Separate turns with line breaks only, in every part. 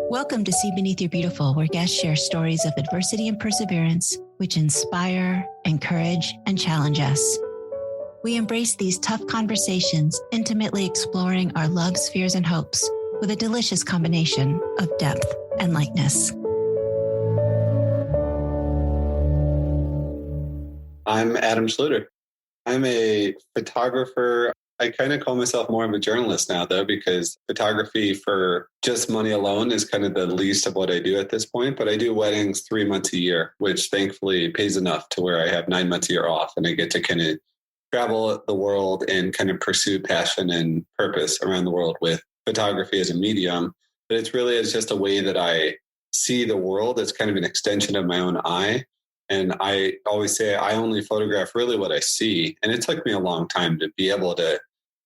Welcome to See Beneath Your Beautiful, where guests share stories of adversity and perseverance, which inspire, encourage, and challenge us. We embrace these tough conversations, intimately exploring our loves, fears, and hopes with a delicious combination of depth and lightness.
I'm Adam Schluter. I'm a photographer. I kind of call myself more of a journalist now, though, because photography for just money alone is kind of the least of what I do at this point. But I do weddings 3 months a year, which thankfully pays enough to where I have 9 months a year off and I get to kind of travel the world and kind of pursue passion and purpose around the world with photography as a medium. But it's just a way that I see the world. It's kind of an extension of my own eye. And I always say I only photograph really what I see. And it took me a long time to be able to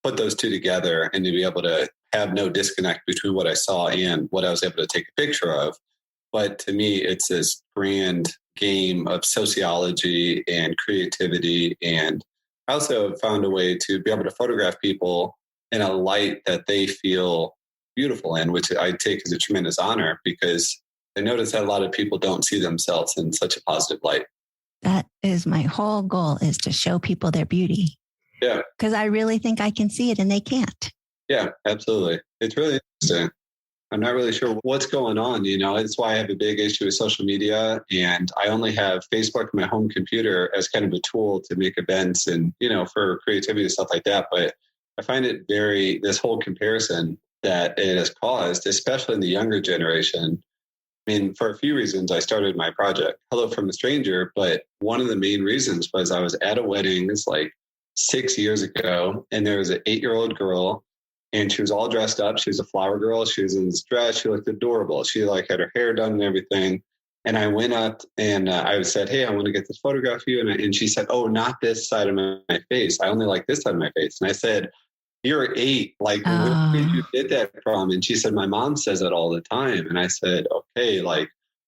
put those two together and to be able to have no disconnect between what I saw and what I was able to take a picture of. But to me, it's this grand game of sociology and creativity. And I also found a way to be able to photograph people in a light that they feel beautiful in, which I take as a tremendous honor because I notice that a lot of people don't see themselves in such a positive light.
That is my whole goal, is to show people their beauty.
Yeah.
Because I really think I can see it and they can't.
Yeah, absolutely. It's really interesting. I'm not really sure what's going on. It's why I have a big issue with social media. And I only have Facebook on my home computer as kind of a tool to make events and, for creativity and stuff like that. But I find it this whole comparison that it has caused, especially in the younger generation. I mean, for a few reasons, I started my project, Hello from a Stranger. But one of the main reasons was I was at a wedding, it's like 6 years ago, and there was an 8-year-old girl, and she was all dressed up. She was a flower girl. She was in this dress. She looked adorable. She had her hair done and everything. And I went up and I said, "Hey, I want to get this photograph of you." And she said, "Oh, not this side of my face. I only like this side of my face." And I said, "You're 8. Where did you get that from?" And she said, "My mom says it all the time." And I said, "Okay,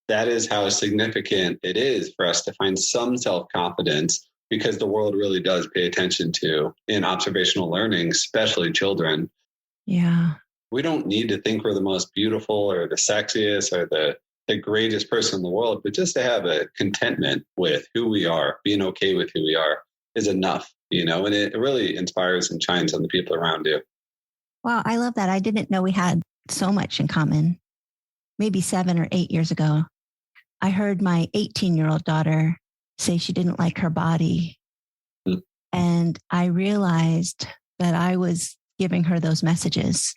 that is how significant it is for us to find some self-confidence, because the world really does pay attention to in observational learning, especially children."
Yeah.
We don't need to think we're the most beautiful or the sexiest or the greatest person in the world, but just to have a contentment with who we are, being okay with who we are is enough, and it really inspires and shines on the people around you.
Wow, I love that. I didn't know we had so much in common. Maybe 7 or 8 years ago, I heard my 18-year-old daughter say she didn't like her body. Mm. And I realized that I was giving her those messages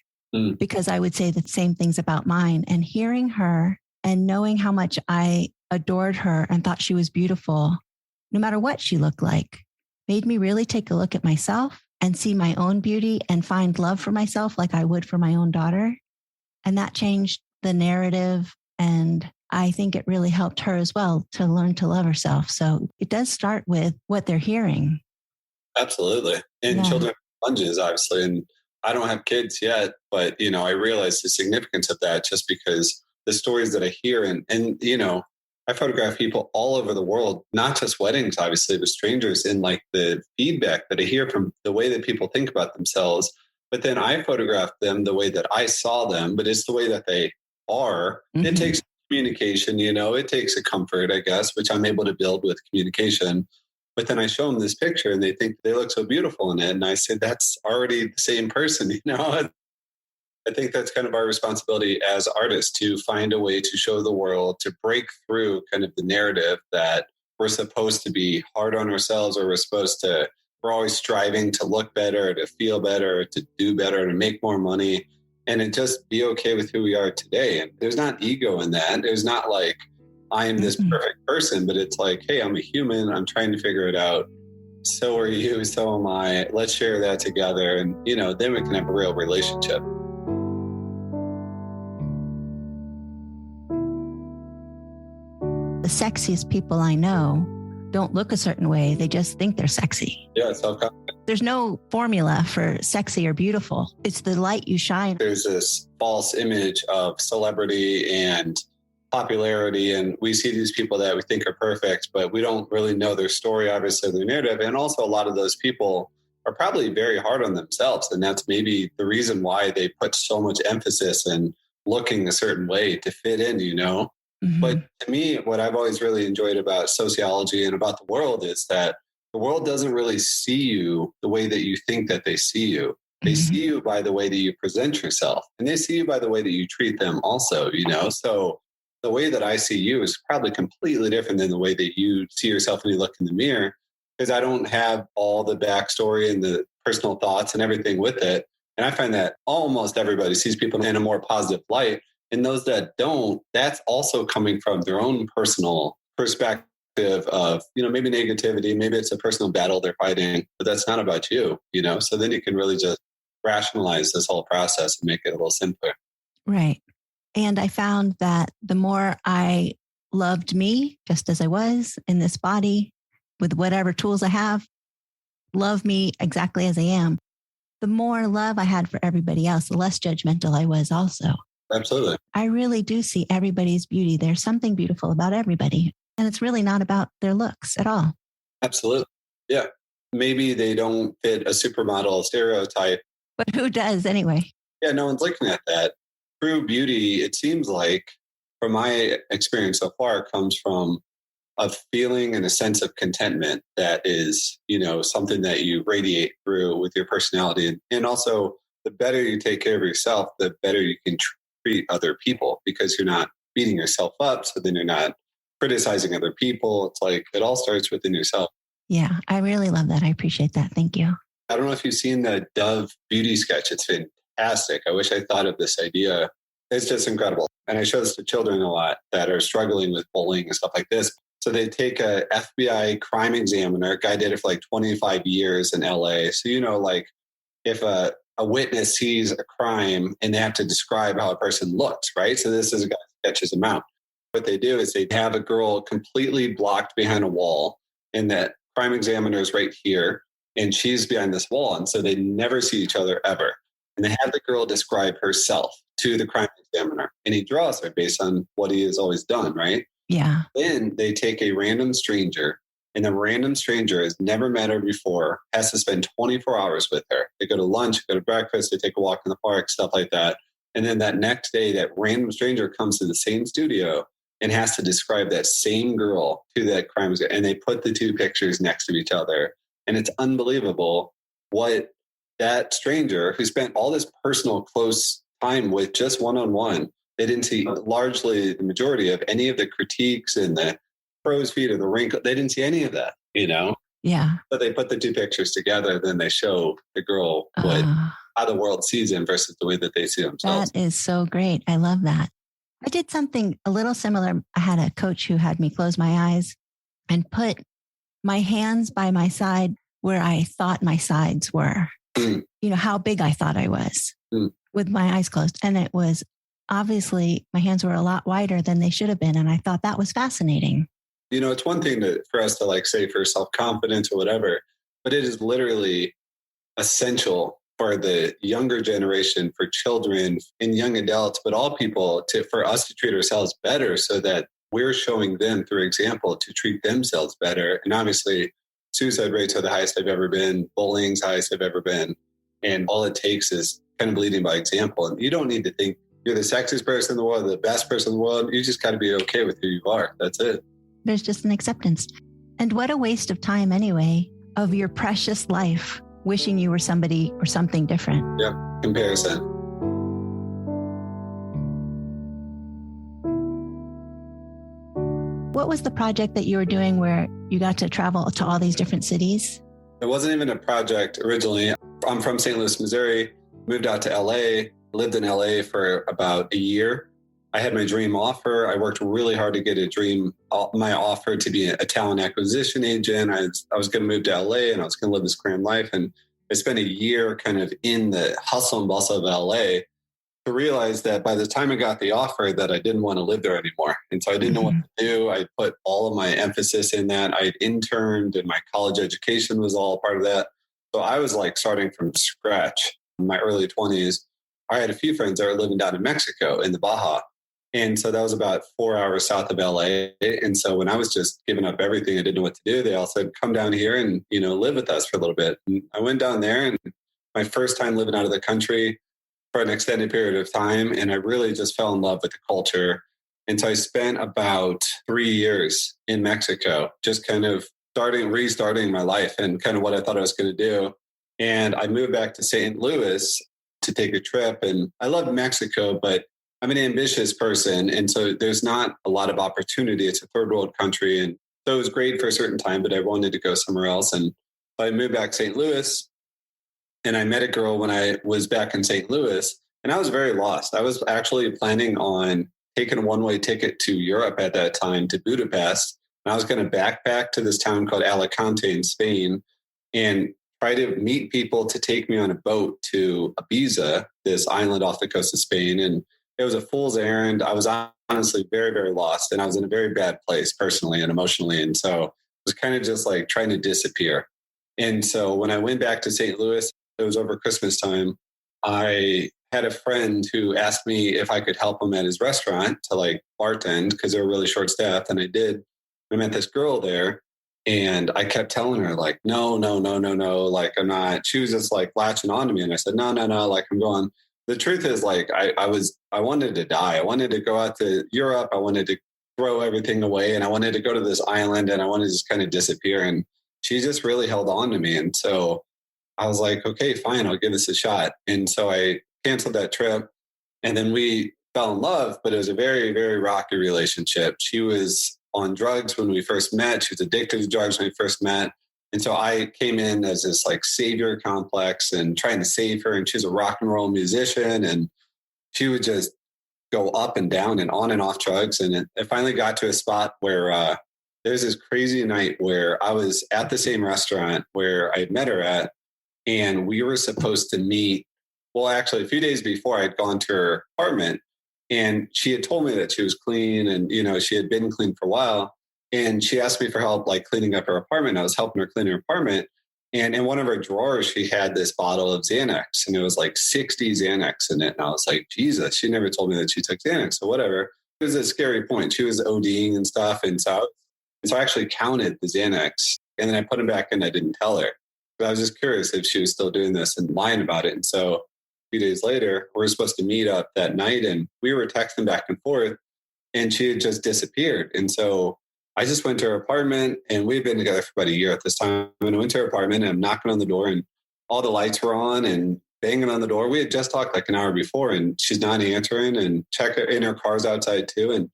because I would say the same things about mine. And hearing her and knowing how much I adored her and thought she was beautiful, no matter what she looked like, made me really take a look at myself and see my own beauty and find love for myself like I would for my own daughter. And that changed the narrative. And I think it really helped her as well to learn to love herself. So it does start with what they're hearing.
Absolutely. And children are sponges, obviously. And I don't have kids yet, but, I realize the significance of that just because the stories that I hear and I photograph people all over the world, not just weddings, obviously, but strangers, and the feedback that I hear from the way that people think about themselves. But then I photograph them the way that I saw them, but it's the way that they are. Mm-hmm. It takes communication, it takes a comfort, I guess, which I'm able to build with communication. But then I show them this picture and they think they look so beautiful in it. And I say, that's already the same person, I think that's kind of our responsibility as artists, to find a way to show the world, to break through kind of the narrative that we're supposed to be hard on ourselves, or we're always striving to look better, to feel better, to do better, to make more money, and just be okay with who we are today. And there's not ego in that. There's not I am this perfect person, but it's hey, I'm a human. I'm trying to figure it out. So are you. So am I. Let's share that together. And, then we can have a real relationship.
The sexiest people I know don't look a certain way. They just think they're sexy.
Yeah, self-confidence.
There's no formula for sexy or beautiful. It's the light you shine.
There's this false image of celebrity and popularity, and we see these people that we think are perfect, but we don't really know their story, obviously, their narrative. And also a lot of those people are probably very hard on themselves. And that's maybe the reason why they put so much emphasis and looking a certain way to fit in, But
Mm-hmm.
to me, what I've always really enjoyed about sociology and about the world is that the world doesn't really see you the way that you think that they see you. They
Mm-hmm.
see you by the way that you present yourself, and they see you by the way that you treat them also, So the way that I see you is probably completely different than the way that you see yourself when you look in the mirror, because I don't have all the backstory and the personal thoughts and everything with it. And I find that almost everybody sees people in a more positive light. And those that don't, that's also coming from their own personal perspective of, maybe negativity, maybe it's a personal battle they're fighting, but that's not about you. So then you can really just rationalize this whole process and make it a little simpler.
Right. And I found that the more I loved me just as I was in this body with whatever tools I have, love me exactly as I am, the more love I had for everybody else, the less judgmental I was also.
Absolutely.
I really do see everybody's beauty. There's something beautiful about everybody. And it's really not about their looks at all.
Absolutely. Yeah. Maybe they don't fit a supermodel stereotype.
But who does anyway?
Yeah, no one's looking at that. True beauty, it seems like, from my experience so far, comes from a feeling and a sense of contentment that is, something that you radiate through with your personality. And also, the better you take care of yourself, the better you can treat other people, because you're not beating yourself up. So then you're not criticizing other people. It's like it all starts within yourself.
Yeah, I really love that. I appreciate that. Thank you.
I don't know if you've seen the Dove beauty sketch. It's fantastic. I wish I thought of this idea. It's just incredible. And I show this to children a lot that are struggling with bullying and stuff like this. So they take a FBI crime examiner, guy did it for like 25 years in LA. So, like if a witness sees a crime and they have to describe how a person looks, right? So this is a guy who sketches them out. What they do is they have a girl completely blocked behind a wall, and that crime examiner is right here, and she's behind this wall. And so they never see each other ever. And they have the girl describe herself to the crime examiner, and he draws her based on what he has always done, right?
Yeah.
Then they take a random stranger, and the random stranger has never met her before, has to spend 24 hours with her. They go to lunch, go to breakfast, they take a walk in the park, stuff like that. And then that next day, that random stranger comes to the same studio and has to describe that same girl to that crime. And they put the two pictures next to each other. And it's unbelievable what that stranger who spent all this personal close time with just one-on-one, they didn't see largely the majority of any of the critiques and the crow's feet or the wrinkle. They didn't see any of that,
Yeah.
But they put the two pictures together. Then they show the girl how the world sees him versus the way that they see themselves.
That is so great. I love that. I did something a little similar. I had a coach who had me close my eyes and put my hands by my side where I thought my sides were, how big I thought I was with my eyes closed. And it was obviously my hands were a lot wider than they should have been. And I thought that was fascinating.
It's one thing for us to say for self-confidence or whatever, but it is literally essential for the younger generation, for children and young adults, but all people for us to treat ourselves better so that we're showing them through example to treat themselves better. And obviously suicide rates are the highest they've ever been. Bullying's highest they've ever been. And all it takes is kind of leading by example. And you don't need to think you're the sexiest person in the world, the best person in the world. You just got to be okay with who you are. That's it.
There's just an acceptance. And what a waste of time anyway, of your precious life, wishing you were somebody or something different.
Yeah, comparison.
What was the project that you were doing where you got to travel to all these different cities?
It wasn't even a project originally. I'm from St. Louis, Missouri, moved out to LA, lived in LA for about a year. I had my dream offer. I worked really hard to get my offer to be a talent acquisition agent. I was going to move to LA and I was going to live this grand life. And I spent a year kind of in the hustle and bustle of LA to realize that by the time I got the offer that I didn't want to live there anymore. And so I didn't know what to do. I put all of my emphasis in that. I had interned and my college education was all part of that. So I was starting from scratch in my early 20s. I had a few friends that were living down in Mexico in the Baja. And so that was about 4 hours south of LA. And so when I was just giving up everything, I didn't know what to do. They all said, come down here and, live with us for a little bit. And I went down there, and my first time living out of the country, for an extended period of time. And I really just fell in love with the culture. And so I spent about 3 years in Mexico, just kind of restarting my life and kind of what I thought I was going to do. And I moved back to St. Louis to take a trip. And I love Mexico, but I'm an ambitious person. And so there's not a lot of opportunity. It's a third world country. And so it was great for a certain time, but I wanted to go somewhere else. And I moved back to St. Louis, and I met a girl when I was back in St. Louis, and I was very lost. I was actually planning on taking a one-way ticket to Europe at that time, to Budapest. And I was going to backpack to this town called Alicante in Spain and try to meet people to take me on a boat to Ibiza, this island off the coast of Spain. And it was a fool's errand. I was honestly very, very lost. And I was in a very bad place personally and emotionally. And so it was kind of just like trying to disappear. And so when I went back to St. Louis, it was over Christmas time, I had a friend who asked me if I could help him at his restaurant to like bartend because they were really short staffed. And I did. I met this girl there, and I kept telling her like, no, like I'm not. She was just like latching on to me. And I said, no, like I'm going. The truth is like, I wanted to die. I wanted to go out to Europe. I wanted to throw everything away, and I wanted to go to this island, and I wanted to just kind of disappear. And she just really held on to me. And so I was like, okay, fine, I'll give this a shot. And so I canceled that trip, and then we fell in love, but it was a very, very rocky relationship. She was on drugs when we first met. She was addicted to drugs when we first met. And so I came in as this like savior complex and trying to save her. And she's a rock and roll musician, and she would just go up and down and on and off drugs. And it finally got to a spot where there's this crazy night where I was at the same restaurant where I had met her at, and we were supposed to meet. Well, actually, a few days before, I'd gone to her apartment, and she had told me that she was clean, and she had been clean for a while. And she asked me for help, like cleaning up her apartment. I was helping her clean her apartment, and in one of her drawers, she had this bottle of Xanax, and it was like 60 Xanax in it. And I was like, Jesus, she never told me that she took Xanax. So whatever. It was a scary point. She was ODing and stuff, and so I actually counted the Xanax, and then I put them back in. I didn't tell her. But I was just curious if she was still doing this and lying about it. And so a few days later, we were supposed to meet up that night, and we were texting back and forth, and she had just disappeared. And so I just went to her apartment, and we'd been together for about a year at this time. And I went to her apartment, and I'm knocking on the door, and all the lights were on and banging on the door. We had just talked like an hour before, and she's not answering, and in her car's outside too. And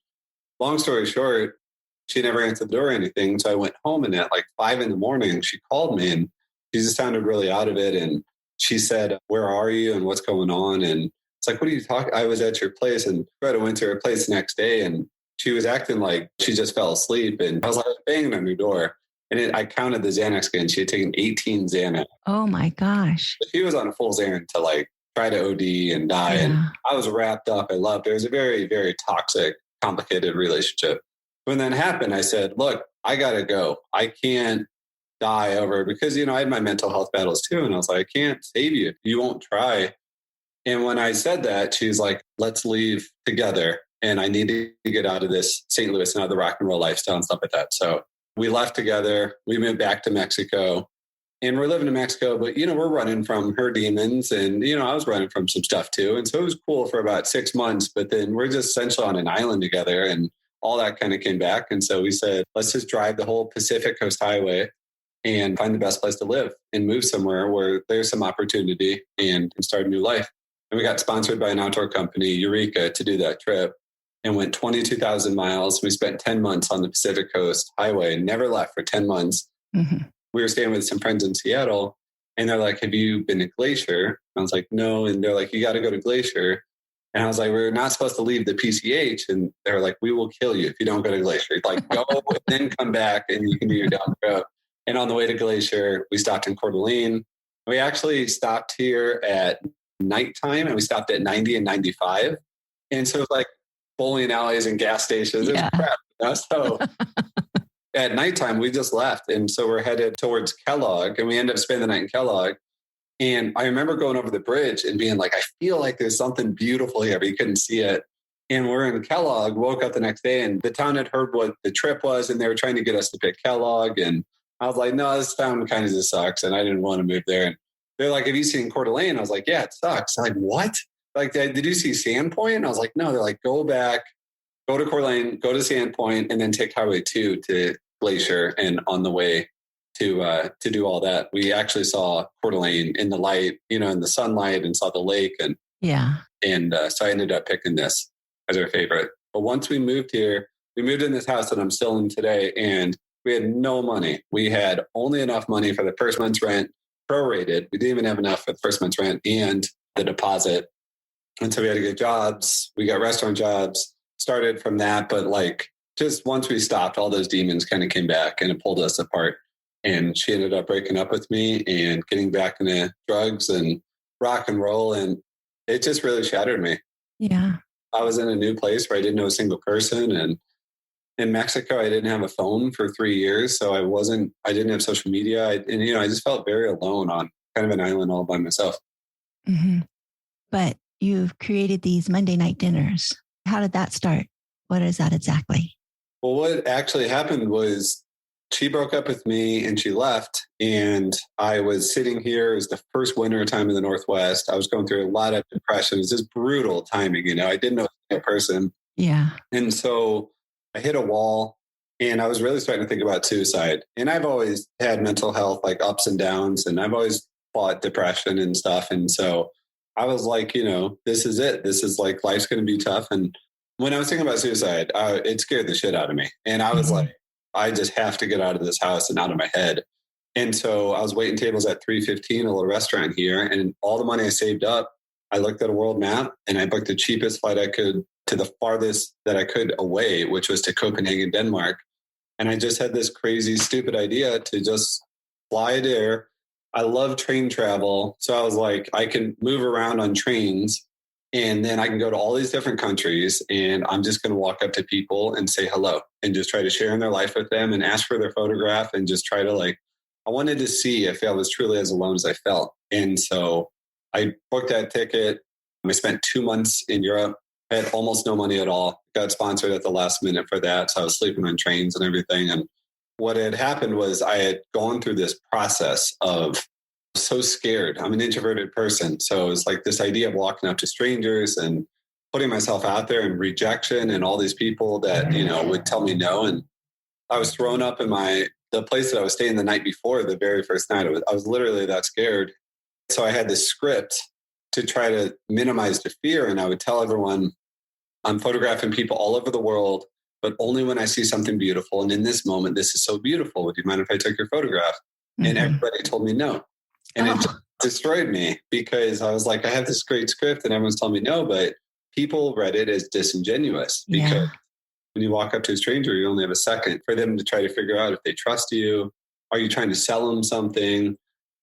long story short, she never answered the door or anything. So I went home, and at like 5 a.m, she called me, and she just sounded really out of it. And she said, "Where are you and what's going on?" And it's like, "What are you talking?" I was at your place, and I went to her place the next day, and she was acting like she just fell asleep. And I was like banging on her door, and I counted the Xanax again. She had taken 18 Xanax.
Oh my gosh.
She was on a fool's errand to like try to OD and die. Yeah. And I was wrapped up. I loved it. It was a very, very toxic, complicated relationship. When that happened, I said, look, I got to go. I can't die over, because, I had my mental health battles too. And I was like, I can't save you if you won't try. And when I said that, she's like, let's leave together. And I need to get out of this St. Louis and out of the rock and roll lifestyle and stuff like that. So we left together. We moved back to Mexico, and we're living in Mexico, but, we're running from her demons, and, I was running from some stuff too. And so it was cool for about 6 months, but then we're just essentially on an island together, and all that kind of came back. And so we said, let's just drive the whole Pacific Coast Highway and find the best place to live and move somewhere where there's some opportunity and start a new life. And we got sponsored by an outdoor company, Eureka, to do that trip, and went 22,000 miles. We spent 10 months on the Pacific Coast Highway and never left for 10 months. Mm-hmm. We were staying with some friends in Seattle, and they're like, have you been to Glacier? I was like, no. And they're like, you got to go to Glacier. And I was like, we're not supposed to leave the PCH. And they're like, we will kill you if you don't go to Glacier. Like, go and then come back and you can do your down road. And on the way to Glacier, we stopped in Coeur d'Alene. We actually stopped here at nighttime, and we stopped at 90 and 95. And so it was like bowling alleys and gas stations. Yeah. It was crap. So at nighttime, we just left. And so we're headed towards Kellogg, and we ended up spending the night in Kellogg. And I remember going over the bridge and being like, I feel like there's something beautiful here, but you couldn't see it. And we're in Kellogg, woke up the next day, and the town had heard what the trip was, and they were trying to get us to pick Kellogg. And I was like, no, this town kind of just sucks, and I didn't want to move there. And they're like, have you seen Coeur d'Alene? I was like, yeah, it sucks. I'm like, what? like, did you see Sandpoint? And I was like, no. They're like, go back, go to Coeur d'Alene, go to Sandpoint, and then take Highway 2 to Glacier. And on the way to do all that, we actually saw Coeur d'Alene in the light, in the sunlight, and saw the lake. And so I ended up picking this as our favorite. But once we moved here, we moved in this house that I'm still in today, and we had no money. We had only enough money for the first month's rent, prorated. We didn't even have enough for the first month's rent and the deposit. And so we had to get jobs. We got restaurant jobs, started from that. But like, just once we stopped, all those demons kind of came back and it pulled us apart. And she ended up breaking up with me and getting back into drugs and rock and roll. And it just really shattered me.
Yeah.
I was in a new place where I didn't know a single person. And in Mexico, I didn't have a phone for 3 years. So I didn't have social media. I just felt very alone on kind of an island all by myself.
Mm-hmm. But you've created these Monday night dinners. How did that start? What is that exactly?
Well, what actually happened was she broke up with me and she left. And I was sitting here. It was the first winter time in the Northwest. I was going through a lot of depression. It was just brutal timing. I didn't know a person.
Yeah.
And so I hit a wall and I was really starting to think about suicide. And I've always had mental health, like ups and downs, and I've always fought depression and stuff. And so I was like, this is it. This is like, life's going to be tough. And when I was thinking about suicide, it scared the shit out of me. And I was like, I just have to get out of this house and out of my head. And so I was waiting tables at 315, a little restaurant here. And all the money I saved up, I looked at a world map and I booked the cheapest flight I could to the farthest that I could away, which was to Copenhagen, Denmark. And I just had this crazy, stupid idea to just fly there. I love train travel. So I was like, I can move around on trains and then I can go to all these different countries and I'm just going to walk up to people and say hello and just try to share in their life with them and ask for their photograph and just try to I wanted to see if I was truly as alone as I felt. And so I booked that ticket. I spent 2 months in Europe. I had almost no money at all. Got sponsored at the last minute for that. So I was sleeping on trains and everything. And what had happened was I had gone through this process of so scared. I'm an introverted person. So it's like this idea of walking up to strangers and putting myself out there and rejection and all these people that, would tell me no. And I was thrown up in the place that I was staying the night before, the very first night. I was literally that scared. So I had this script to try to minimize the fear. And I would tell everyone, I'm photographing people all over the world, but only when I see something beautiful. And in this moment, this is so beautiful. Would you mind if I took your photograph? Mm-hmm. And everybody told me no. And it just destroyed me because I was like, I have this great script and everyone's telling me no, but people read it as disingenuous because when you walk up to a stranger, you only have a second for them to try to figure out if they trust you. Are you trying to sell them something?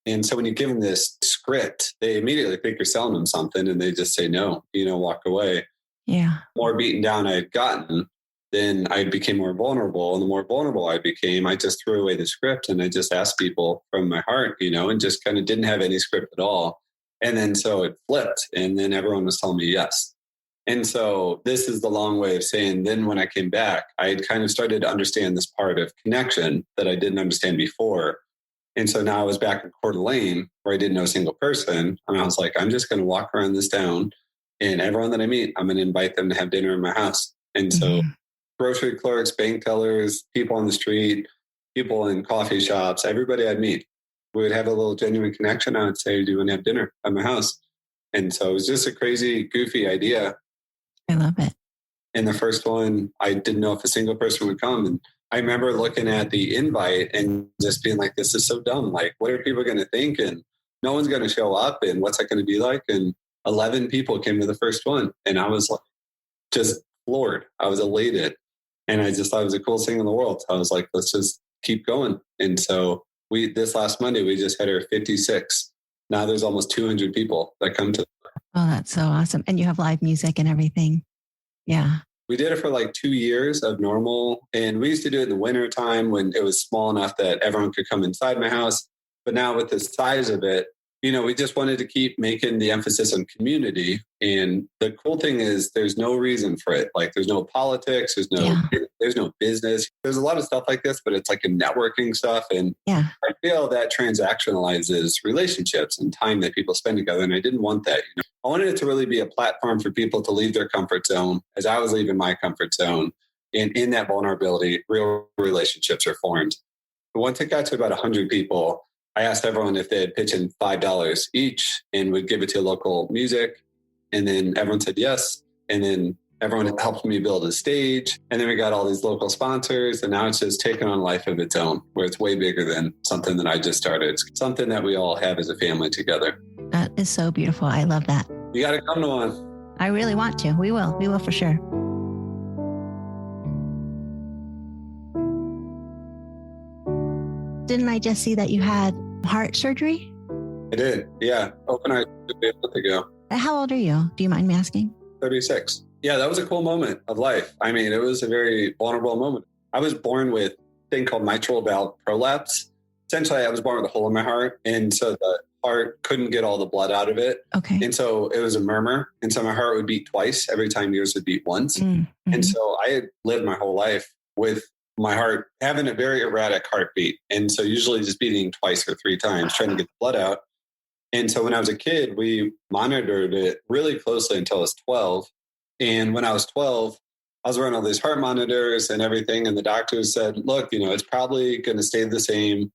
And so when you give them this script, they immediately think you're selling them something and they just say no, walk away.
Yeah.
The more beaten down I had gotten, then I became more vulnerable. And the more vulnerable I became, I just threw away the script and I just asked people from my heart, and just kind of didn't have any script at all. And then so it flipped and then everyone was telling me yes. And so this is the long way of saying, then when I came back, I had kind of started to understand this part of connection that I didn't understand before. And so now I was back in Coeur d'Alene where I didn't know a single person. And I was like, I'm just going to walk around this town and everyone that I meet, I'm going to invite them to have dinner in my house. And so grocery clerks, bank tellers, people on the street, people in coffee shops, everybody I'd meet, we would have a little genuine connection. I would say, do you want to have dinner at my house? And so it was just a crazy, goofy idea.
I love it.
And the first one, I didn't know if a single person would come. And I remember looking at the invite and just being like, this is so dumb. Like, what are people going to think? And no one's going to show up. And what's that going to be like? And 11 people came to the first one. And I was like, just floored. I was elated. And I just thought it was the coolest thing in the world. So I was like, let's just keep going. And so this last Monday, we just had our 56. Now there's almost 200 people that come to.
Oh, that's so awesome. And you have live music and everything. Yeah.
We did it for like 2 years of normal. And we used to do it in the winter time when it was small enough that everyone could come inside my house. But now with the size of it, we just wanted to keep making the emphasis on community. And the cool thing is there's no reason for it. Like there's no politics, there's no business. There's a lot of stuff like this, but it's like a networking stuff. And I feel that transactionalizes relationships and time that people spend together. And I didn't want that. I wanted it to really be a platform for people to leave their comfort zone as I was leaving my comfort zone. And in that vulnerability, real relationships are formed. But once it got to about 100 people, I asked everyone if they'd pitch in $5 each and would give it to local music. And then everyone said yes. And then everyone helped me build a stage. And then we got all these local sponsors. And now it's just taken on life of its own, where it's way bigger than something that I just started. It's something that we all have as a family together.
That is so beautiful. I love that.
You got to come to one.
I really want to. We will. We will for sure. Didn't I just see that you had heart surgery?
I did. Yeah. Open heart surgery a month ago.
How old are you? Do you mind me asking?
36. Yeah, that was a cool moment of life. I mean, it was a very vulnerable moment. I was born with a thing called mitral valve prolapse. Essentially, I was born with a hole in my heart. And so the heart couldn't get all the blood out of it.
Okay.
And so it was a murmur. And so my heart would beat twice every time yours would beat once. Mm-hmm. And so I had lived my whole life with my heart having a very erratic heartbeat. And so usually just beating twice or three times, trying to get the blood out. And so when I was a kid, we monitored it really closely until I was 12. And when I was 12, I was wearing all these heart monitors and everything. And the doctors said, look, it's probably going to stay the same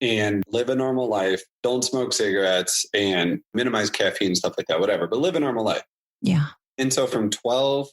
and live a normal life. Don't smoke cigarettes and minimize caffeine, stuff like that, whatever, but live a normal life.
Yeah.
And so from 12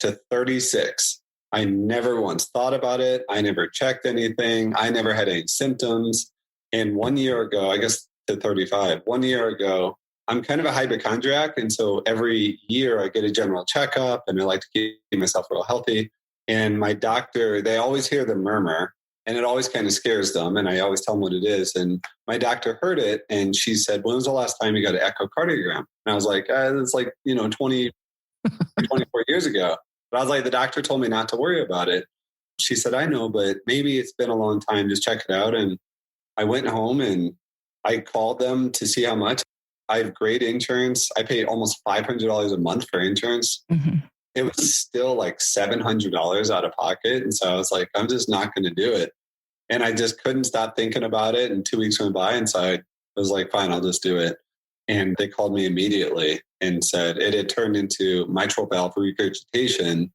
to 36, I never once thought about it. I never checked anything. I never had any symptoms. And 1 year ago, I guess to 35, 1 year ago, I'm kind of a hypochondriac. And so every year I get a general checkup and I like to keep myself real healthy. And my doctor, they always hear the murmur and it always kind of scares them. And I always tell them what it is. And my doctor heard it and she said, when was the last time you got an echocardiogram? And I was like, it's like, 20, 24 years ago. But I was like, the doctor told me not to worry about it. She said, I know, but maybe it's been a long time. Just check it out. And I went home and I called them to see how much. I have great insurance. I pay almost $500 a month for insurance. Mm-hmm. It was still like $700 out of pocket. And so I was like, I'm just not going to do it. And I just couldn't stop thinking about it. And 2 weeks went by. And so I was like, fine, I'll just do it. And they called me immediately and said it had turned into mitral valve regurgitation.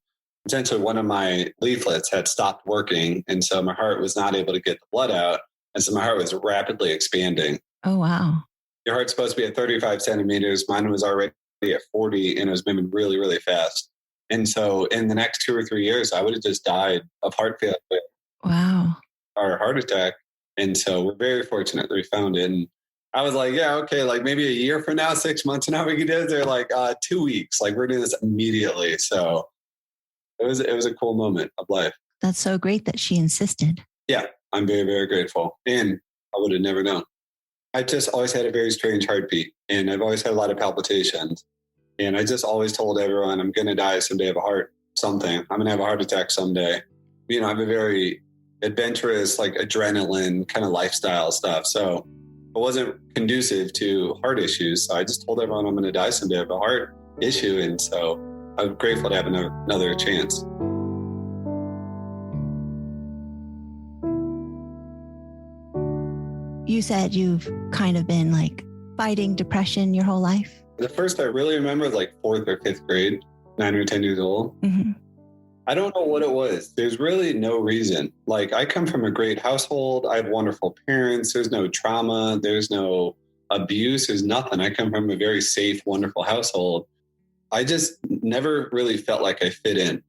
Essentially, one of my leaflets had stopped working. And so my heart was not able to get the blood out. And so my heart was rapidly expanding.
Oh, wow.
Your heart's supposed to be at 35 centimeters. Mine was already at 40 and it was moving really, really fast. And so in the next 2 or 3 years, I would have just died of heart failure.
Wow.
Or heart attack. And so we're very fortunate that we found it. And I was like, yeah, okay, like maybe a year from now, 6 months from now, we can do it. They're like 2 weeks. Like we're doing this immediately. So it was a cool moment of life.
That's so great that she insisted.
Yeah, I'm very, very grateful. And I would have never known. I just always had a very strange heartbeat and I've always had a lot of palpitations. And I just always told everyone I'm going to die someday of a heart something. I'm going to have a heart attack someday. I have a very adventurous, like adrenaline kind of lifestyle stuff. So it wasn't conducive to heart issues. So I just told everyone I'm going to die someday of a heart issue. And so I'm grateful to have another chance.
You said you've kind of been like fighting depression your whole life.
The first I really remember was like 4th or 5th grade, 9 or 10 years old. Mm-hmm. I don't know what it was. There's really no reason. Like I come from a great household. I have wonderful parents. There's no trauma. There's no abuse. There's nothing. I come from a very safe, wonderful household. I just never really felt like I fit in.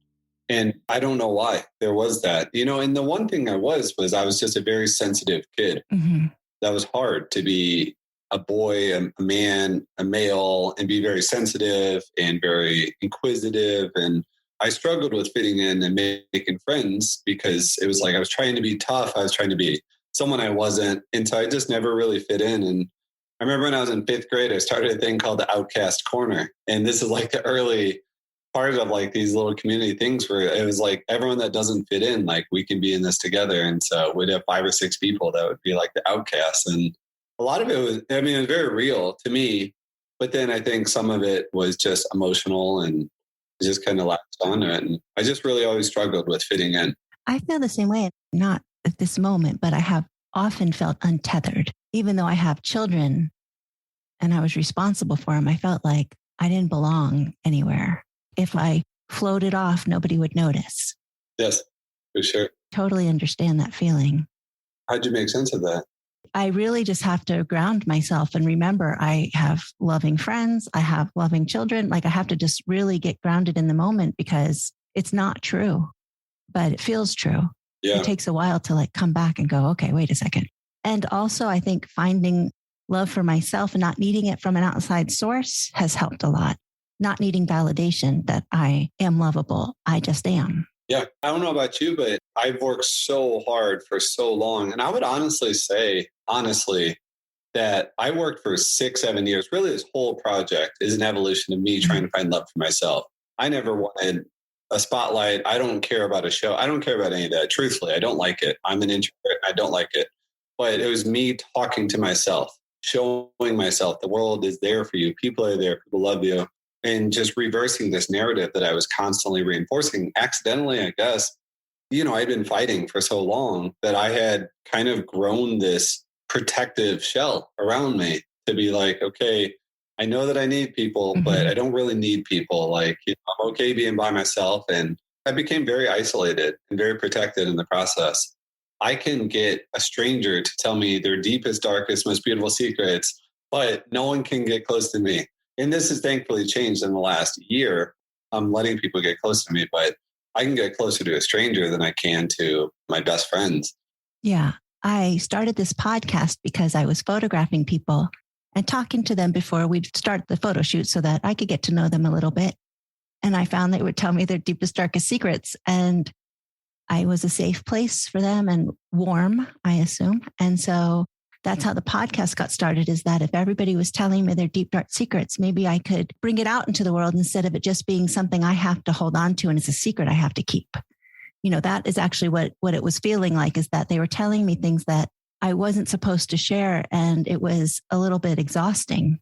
And I don't know why there was that, and the one thing I was I was just a very sensitive kid. Mm-hmm. That was hard to be a boy, a man, a male, and be very sensitive and very inquisitive. And I struggled with fitting in and making friends because it was like I was trying to be tough. I was trying to be someone I wasn't. And so I just never really fit in. And I remember when I was in 5th grade, I started a thing called the Outcast Corner. And this is like the early part of like these little community things where it was like everyone that doesn't fit in, like we can be in this together. And so we'd have 5 or 6 people that would be like the outcasts. And a lot of it was, it was very real to me, but then I think some of it was just emotional and just kind of latched onto it. And I just really always struggled with fitting in.
I feel the same way, not at this moment, but I have often felt untethered. Even though I have children and I was responsible for them, I felt like I didn't belong anywhere. If I floated off, nobody would notice.
Yes, for sure.
Totally understand that feeling.
How'd you make sense of that?
I really just have to ground myself and remember I have loving friends. I have loving children. Like I have to just really get grounded in the moment because it's not true, but it feels true.
Yeah.
It takes a while to like come back and go, okay, wait a second. And also I think finding love for myself and not needing it from an outside source has helped a lot. Not needing validation that I am lovable. I just am.
Yeah. I don't know about you, but I've worked so hard for so long. And I would honestly say, that I worked for 6-7 years. Really, this whole project is an evolution of me trying to find love for myself. I never wanted a spotlight. I don't care about a show. I don't care about any of that. Truthfully, I don't like it. I'm an introvert. I don't like it. But it was me talking to myself, showing myself the world is there for you. People are there. People love you. And just reversing this narrative that I was constantly reinforcing accidentally, I guess. I'd been fighting for so long that I had kind of grown this protective shell around me to be like, okay, I know that I need people, but I don't really need people. Like, I'm okay being by myself. And I became very isolated and very protected in the process. I can get a stranger to tell me their deepest, darkest, most beautiful secrets, but no one can get close to me. And this has thankfully changed in the last year. I'm letting people get close to me, but I can get closer to a stranger than I can to my best friends.
Yeah. I started this podcast because I was photographing people and talking to them before we'd start the photo shoot so that I could get to know them a little bit. And I found they would tell me their deepest, darkest secrets. And I was a safe place for them and warm, I assume. And so that's how the podcast got started, is that if everybody was telling me their deep, dark secrets, maybe I could bring it out into the world instead of it just being something I have to hold on to and it's a secret I have to keep. That is actually what it was feeling like, is that they were telling me things that I wasn't supposed to share. And it was a little bit exhausting.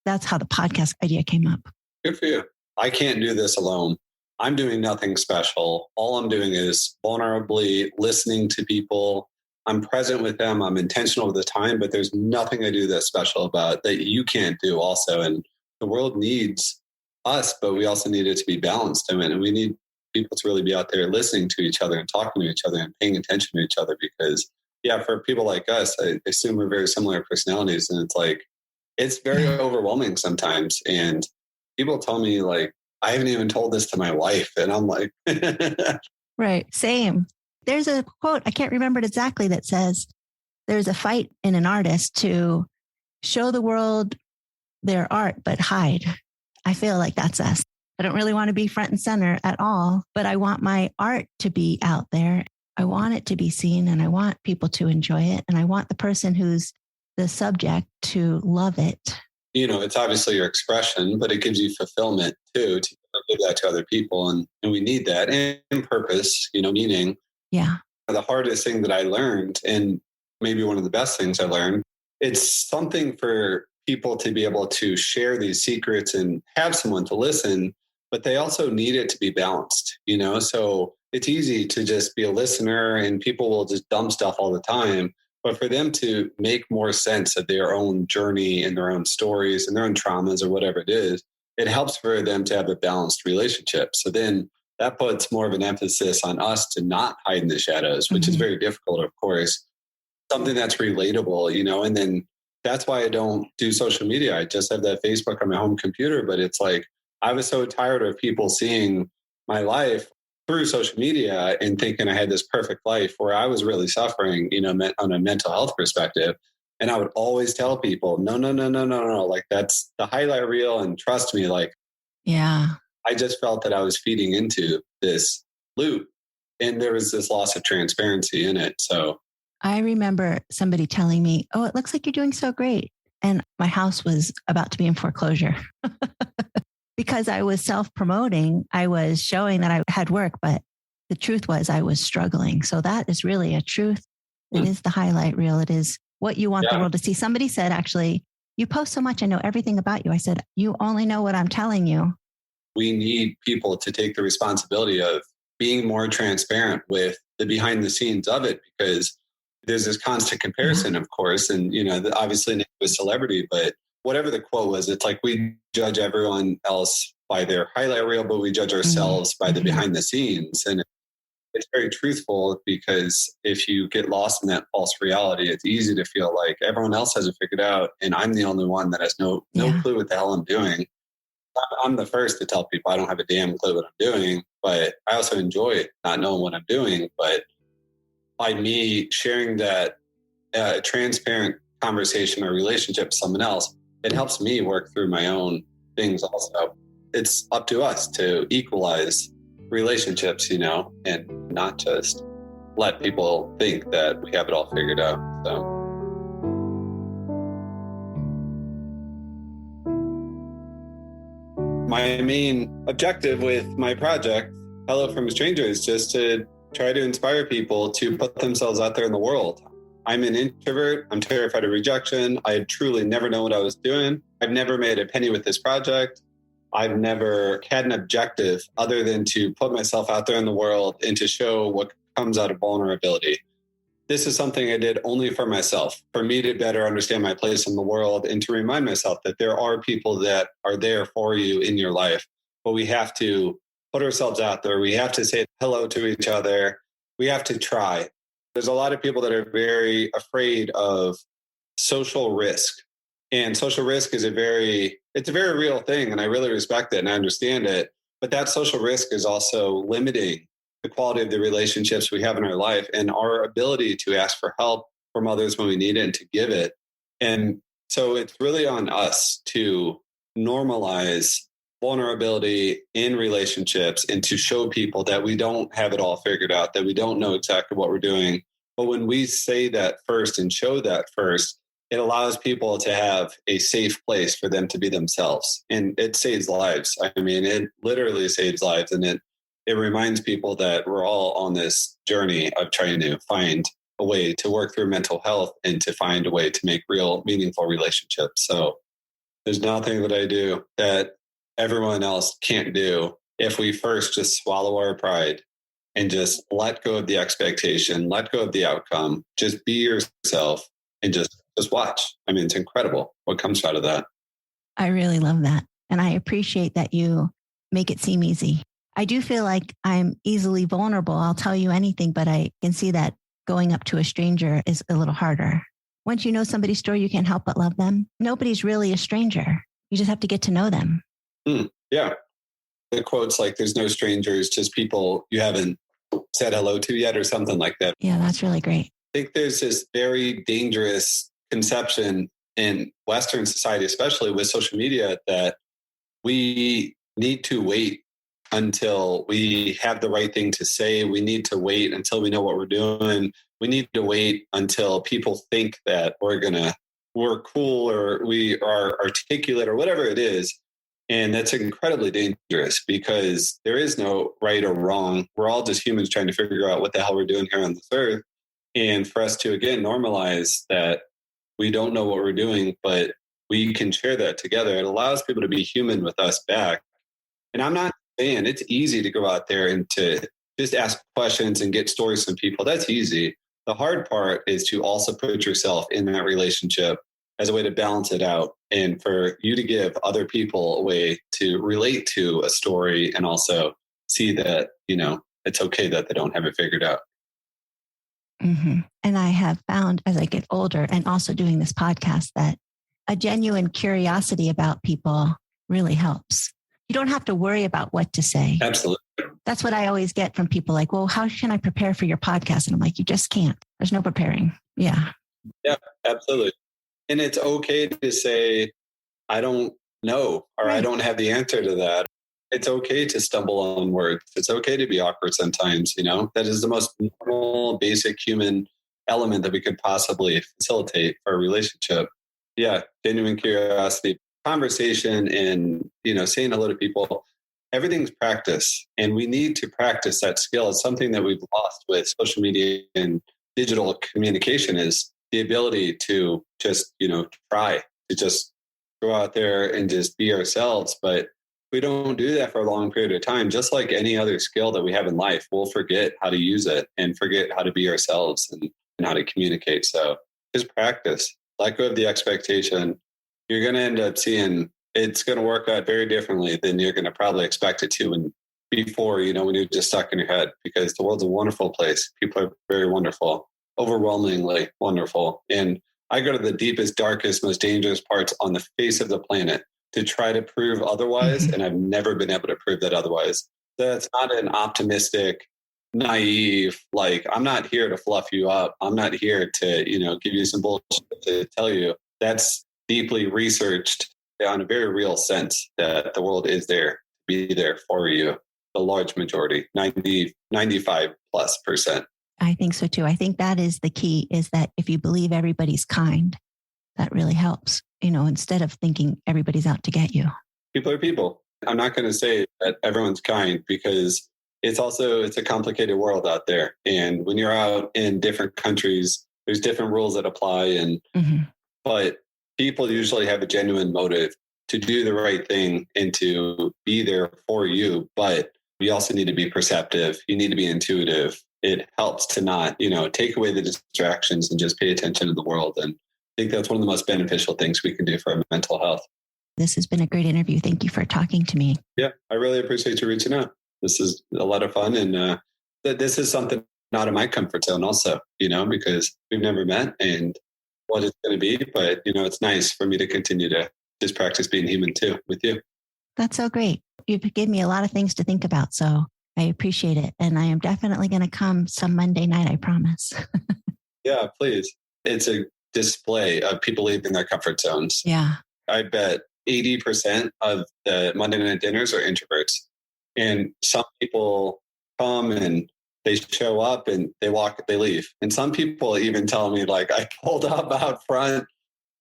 That's how the podcast idea came up.
Good for you. I can't do this alone. I'm doing nothing special. All I'm doing is vulnerably listening to people. I'm present with them. I'm intentional with the time, but there's nothing I do that's special about that you can't do also. And the world needs us, but we also need it to be balanced. And we need people to really be out there listening to each other and talking to each other and paying attention to each other because, for people like us, I assume we're very similar personalities. And it's like, it's very overwhelming sometimes. And people tell me like, I haven't even told this to my wife. And I'm like,
right. Same. There's a quote, I can't remember it exactly, that says there's a fight in an artist to show the world their art, but hide. I feel like that's us. I don't really want to be front and center at all, but I want my art to be out there. I want it to be seen and I want people to enjoy it. And I want the person who's the subject to love it.
It's obviously your expression, but it gives you fulfillment too, to give that to other people. And we need that and purpose, meaning.
Yeah.
The hardest thing that I learned, and maybe one of the best things I learned, it's something for people to be able to share these secrets and have someone to listen, but they also need it to be balanced, So it's easy to just be a listener and people will just dump stuff all the time. But for them to make more sense of their own journey and their own stories and their own traumas or whatever it is, it helps for them to have a balanced relationship. So then that puts more of an emphasis on us to not hide in the shadows, which is very difficult, of course. Something that's relatable, and then that's why I don't do social media. I just have that Facebook on my home computer, but it's like, I was so tired of people seeing my life through social media and thinking I had this perfect life where I was really suffering, on a mental health perspective. And I would always tell people, no. Like that's the highlight reel. And trust me, like,
yeah,
I just felt that I was feeding into this loop and there was this loss of transparency in it. So
I remember somebody telling me, oh, it looks like you're doing so great. And my house was about to be in foreclosure because I was self-promoting. I was showing that I had work, but the truth was I was struggling. So that is really a truth. It is the highlight reel. It is what you want the world to see. Somebody said, actually, you post so much. I know everything about you. I said, you only know what I'm telling you.
We need people to take the responsibility of being more transparent with the behind the scenes of it, because there's this constant comparison, of course. And, obviously with celebrity, but whatever the quote was, it's like we judge everyone else by their highlight reel, but we judge ourselves by the behind the scenes. And it's very truthful, because if you get lost in that false reality, it's easy to feel like everyone else has it figured out and I'm the only one that has no clue what the hell I'm doing. I'm the first to tell people I don't have a damn clue what I'm doing, but I also enjoy not knowing what I'm doing. But by me sharing that transparent conversation or relationship with someone else, it helps me work through my own things also. It's up to us to equalize relationships, and not just let people think that we have it all figured out. So my main objective with my project, Hello from a Stranger, is just to try to inspire people to put themselves out there in the world. I'm an introvert. I'm terrified of rejection. I truly never know what I was doing. I've never made a penny with this project. I've never had an objective other than to put myself out there in the world and to show what comes out of vulnerability. This is something I did only for myself, for me to better understand my place in the world and to remind myself that there are people that are there for you in your life. But we have to put ourselves out there. We have to say hello to each other. We have to try. There's a lot of people that are very afraid of social risk. And social risk is it's a very real thing. And I really respect it and I understand it. But that social risk is also limiting the quality of the relationships we have in our life and our ability to ask for help from others when we need it and to give it. And so it's really on us to normalize vulnerability in relationships and to show people that we don't have it all figured out, that we don't know exactly what we're doing. But when we say that first and show that first, it allows people to have a safe place for them to be themselves. And it saves lives. I mean, it literally saves lives. And it reminds people that we're all on this journey of trying to find a way to work through mental health and to find a way to make real meaningful relationships. So there's nothing that I do that everyone else can't do if we first just swallow our pride and just let go of the expectation, let go of the outcome, just be yourself and just watch. I mean, it's incredible what comes out of that.
I really love that. And I appreciate that you make it seem easy. I do feel like I'm easily vulnerable. I'll tell you anything, but I can see that going up to a stranger is a little harder. Once you know somebody's story, you can't help but love them. Nobody's really a stranger. You just have to get to know them.
Yeah. The quote's like, there's no strangers, just people you haven't said hello to yet or something like that.
Yeah, that's really great.
I think there's this very dangerous conception in Western society, especially with social media, that we need to wait until we have the right thing to say. We need to wait until we know what we're doing. We need to wait until people think that we're cool or we are articulate or whatever it is. And that's incredibly dangerous because there is no right or wrong. We're all just humans trying to figure out what the hell we're doing here on this earth. And for us to, again, normalize that we don't know what we're doing, but we can share that together. It allows people to be human with us back. And I'm not saying it's easy to go out there and to just ask questions and get stories from people. That's easy. The hard part is to also put yourself in that relationship as a way to balance it out and for you to give other people a way to relate to a story and also see that, it's okay that they don't have it figured out.
Mm-hmm. And I have found as I get older and also doing this podcast that a genuine curiosity about people really helps. You don't have to worry about what to say.
Absolutely.
That's what I always get from people like, well, how can I prepare for your podcast? And I'm like, you just can't. There's no preparing. Yeah.
Yeah, absolutely. And it's okay to say, I don't know, or right. I don't have the answer to that. It's okay to stumble on words. It's okay to be awkward sometimes, that is the most normal, basic human element that we could possibly facilitate for a relationship. Yeah. Genuine curiosity, conversation, and, saying hello to people. Everything's practice, and we need to practice that skill. It's something that we've lost with social media and digital communication is the ability to just, try to just go out there and just be ourselves. But we don't do that for a long period of time. Just like any other skill that we have in life, we'll forget how to use it and forget how to be ourselves and how to communicate. So just practice, let go of the expectation, you're going to end up seeing it's going to work out very differently than you're going to probably expect it to when before, when you're just stuck in your head, because the world's a wonderful place. People are very wonderful, overwhelmingly wonderful. And I go to the deepest, darkest, most dangerous parts on the face of the planet to try to prove otherwise. And I've never been able to prove that otherwise. That's not an optimistic, naive, like, I'm not here to fluff you up. I'm not here to, give you some bullshit to tell you. That's deeply researched on a very real sense that the world is there to be there for you. The large majority, 95+%.
I think so too. I think that is the key, is that if you believe everybody's kind, that really helps, instead of thinking everybody's out to get you.
People are people. I'm not going to say that everyone's kind, because it's a complicated world out there. And when you're out in different countries, there's different rules that apply. But people usually have a genuine motive to do the right thing and to be there for you. But you also need to be perceptive. You need to be intuitive. It helps to not, take away the distractions and just pay attention to the world. And I think that's one of the most beneficial things we can do for our mental health.
This has been a great interview. Thank you for talking to me.
Yeah, I really appreciate you reaching out. This is a lot of fun. And this is something out of my comfort zone also, because we've never met and what it's going to be. But, it's nice for me to continue to just practice being human too with you.
That's so great. You've given me a lot of things to think about. So I appreciate it. And I am definitely going to come some Monday night, I promise.
Yeah, please. It's a display of people leaving their comfort zones.
Yeah.
I bet 80% of the Monday night dinners are introverts. And some people come and they show up and they leave. And some people even tell me, like, I pulled up out front,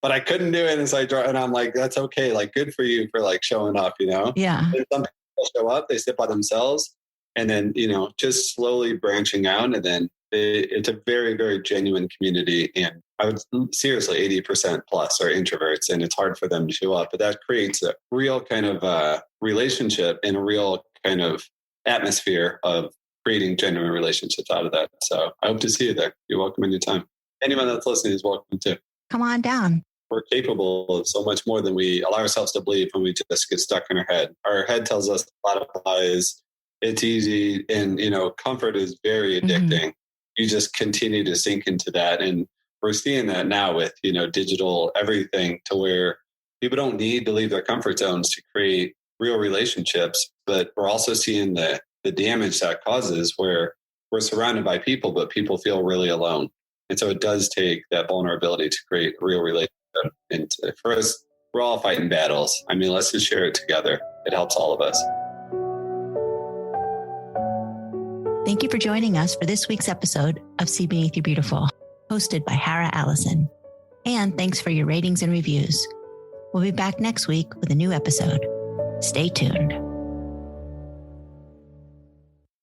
but I couldn't do it. And so and I'm like, that's okay. Like, good for you for like showing up,
Yeah.
And some people show up, they sit by themselves and then, just slowly branching out. And then it's a very, very genuine community. And I would seriously 80% plus are introverts, and it's hard for them to show up, but that creates a real kind of relationship and a real kind of atmosphere of creating genuine relationships out of that. So I hope to see you there. You're welcome anytime. Anyone that's listening is welcome too.
Come on down.
We're capable of so much more than we allow ourselves to believe when we just get stuck in our head. Our head tells us a lot of lies. It's easy. And, comfort is very addicting. You just continue to sink into that. And we're seeing that now with, digital everything, to where people don't need to leave their comfort zones to create real relationships. But we're also seeing the damage that causes, where we're surrounded by people, but people feel really alone. And so it does take that vulnerability to create a real relationship. And for us, we're all fighting battles. I mean, let's just share it together. It helps all of us.
Thank you for joining us for this week's episode of See Beneath Your Beautiful, hosted by Hara Allison. And thanks for your ratings and reviews. We'll be back next week with a new episode. Stay tuned.